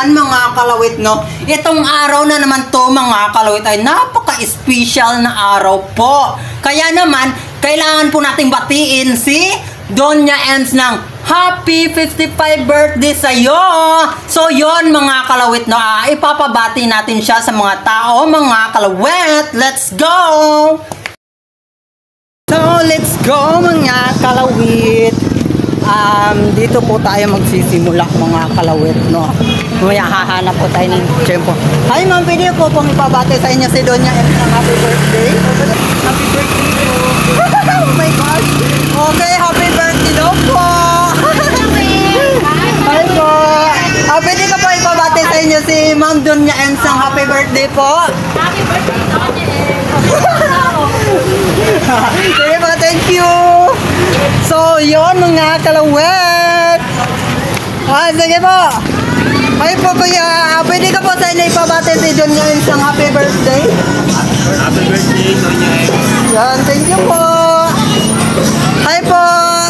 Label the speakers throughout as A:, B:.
A: Ayan mga kalawit, no? Itong araw na naman to mga kalawit ay napaka-special na araw po. Kaya naman, kailangan po nating batiin si Doña Ems ng Happy 55 birthday sa'yo! So yon mga kalawit, no? Ipapabati natin siya sa mga tao, mga kalawit. Let's go! So let's go mga kalawit. Dito po tayo magsisimula mga kalawit, no? May hahanap po tayo ng tempo. Hi ma'am, pwede ko pong ipabati sa inyo si Doña Ems ng happy birthday. Happy birthday po. Oh my gosh. Okay, happy birthday daw po. Hi po. Pwede ko po ipabati sa inyo si Ma'am Doña Ems ng happy birthday po.
B: Happy birthday, Doña Ems.
A: Sige po, thank you. So, yun mga kalawit. Sige po. Ay po kuya, pwede ka po sa inyo ipabati si Doña Ems ng happy birthday.
C: Happy birthday, Doña Ems.
A: Yan, thank you po. Hi po,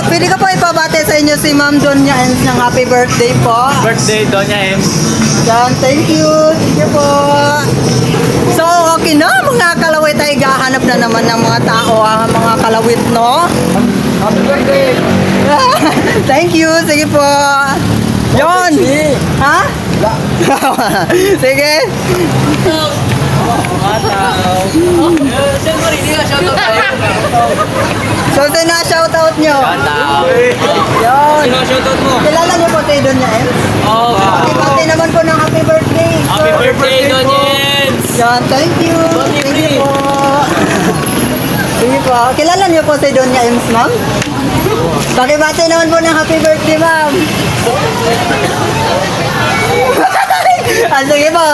A: pwede ka po ipabati sa inyo si Ma'am Doña Ems ng happy birthday po.
C: Birthday, Doña Ems.
A: Yan, thank you. Thank you po. So, okay na mga kalawit ay gahanap na naman ng mga tao, mga kalawit, no?
C: Happy birthday.
A: Thank you. Sige po. Yon. Ha? Sige. So, sina-shoutout nyo. Yon.
C: Sino-shoutout mo?
A: Kilala nyo po tayo Doña Ems?
C: Oo.
A: Pati naman po ng happy birthday.
C: Happy birthday, Doña Ems.
A: Yan, thank you. Thank you po. Sige po. Kilala niyo po si Doña Ems, ma'am? Pakibati naman po ng happy birthday, ma'am. Sige po.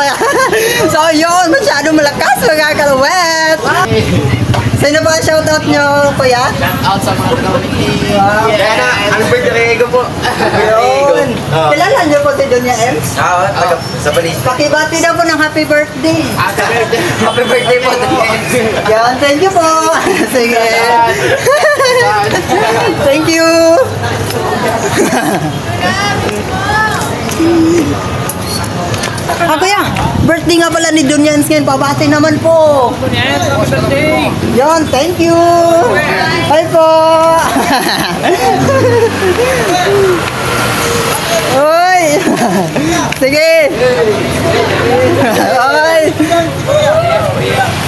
A: So, yun. Masyadong malakas mga kalawet. Sino po ang shoutout nyo, kuya?
C: Shoutout sa mga community.
A: Wow.
C: Happy birthday, Ego po.
A: Yun. Kilala niyo po si Doña Ems?
C: Oo, sa Balis.
A: Pakibati daw po ng happy birthday.
C: Happy birthday po, Doña Ems.
A: Yan, thank you po. Sige. Thank you. Kuya, birthday nga pala ni Doña Ems ngayon. Pabati naman po.
C: Doña Ems, happy birthday.
A: Yan, thank you. Hi po. Uy. Sige. Hi.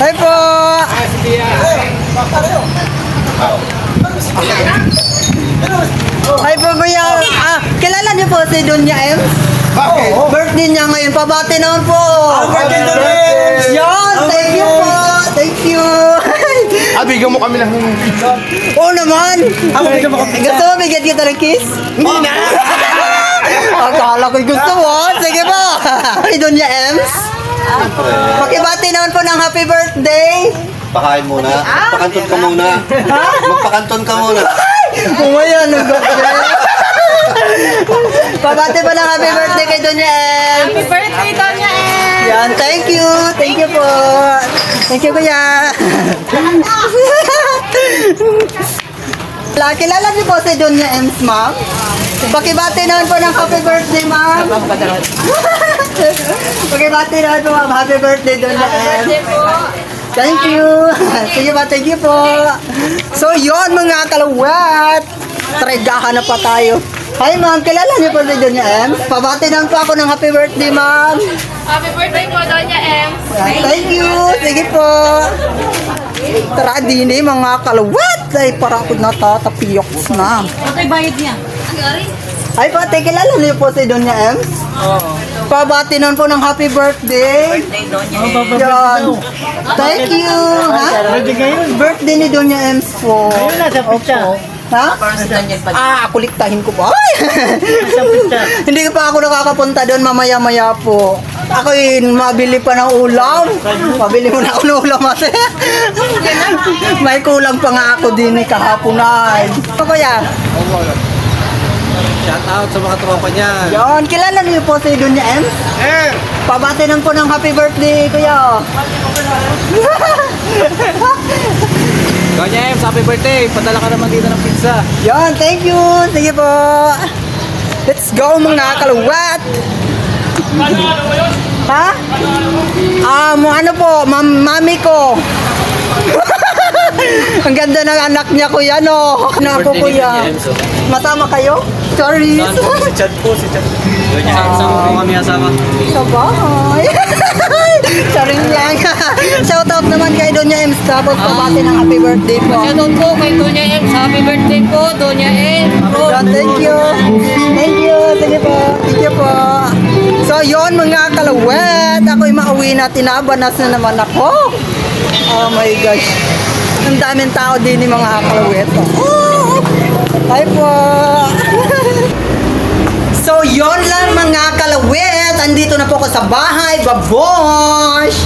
A: Hi po. Hi po kuya. Kilala niyo po si Doña Ems? Birthday niya ngayon. Pabati naman po.
C: Birthday, Doña Ems.
A: Yan, thank you po. Thank you.
C: Bigyan mo kami ng pizza.
A: Oo naman.
C: Bigyan mo kami
A: Gusto mo bigyan kita ng kiss?
C: Hindi na.
A: Akala ko gusto mo. Sige po. Kay Doña Ems. Pakibati naman po ng happy birthday.
D: Pakain muna. Pakanton ka muna. Magpakanton ka muna.
A: Kumaya, nag-birthday. Pabati pa ng happy birthday kay Doña Ems.
B: Happy birthday, Doña Ems.
A: Yan, thank you. Thank you po. Thank you, kuya. Kilala niyo po si Doña Ems, ma'am? Pakibati naman po ng happy birthday, ma'am. Pakibati naman po, ma'am. Happy birthday, Doña Ems. Thank you. Sige ba, thank you po. So, yun mga kalawat. Tregahan na pa tayo. Hi, ma'am. Kilala niyo po si Doña Ems? Pabati naman po ako ng happy birthday, ma'am.
B: Happy birthday po, Doña Ems.
A: Thank you. Sige po. Tara din mga kalawat. Ay, para ako natatapiyok na.
B: Okay, bayad niya.
A: Ay, pati, kilala niyo po si Doña Ems? Oo. Pabati naman po ng happy birthday. Birthday, Doña Ems. Yan. Thank you. Ha? Birthday ni Doña Ems po.
E: Ayun na, sa pizza.
A: Ha? Kuliktahin ko pa. Ay! Hindi pa ako nakakapunta doon, mamaya-maya po. Ako'y mabili pa ng ulam. Mabili mo na ako ng ulam kasi. May kulang pa nga ako din kahapon ay. Ano kaya?
C: Shout out sa mga tropa niya.
A: Yon, kilala niyo po si Doña Ems? Pabati naman po ng happy birthday, kuya.
C: Doña Ems, happy birthday. Padala ka naman dito ng pizza.
A: Yon, thank you. Sige po. Let's go mga kalawat. Ha? Ano po, mami ko. Ang ganda ng anak niya, kuya, no? Ano po, kuya? Masama kayo? Sorry.
C: Si Chad po, si Chad. Doña Ems, ako po kami asama.
A: Sa bahay. Charing lang. Shoutout naman kay Doña Ems. Tapos pabati ng happy birthday po.
B: Shoutout po kay Doña Ems. Happy birthday po, Doña Ems.
A: Thank you. Thank you. Sige po. Thank you po. So, yon mga kalawet. Ako'y mauwi na. Tinabanas na naman ako. Oh my gosh. Ang daming tao din ni mga kalawet. Oh. Hi po. So, yon lang mga kalawet. Andito na po ako sa bahay. Babosh!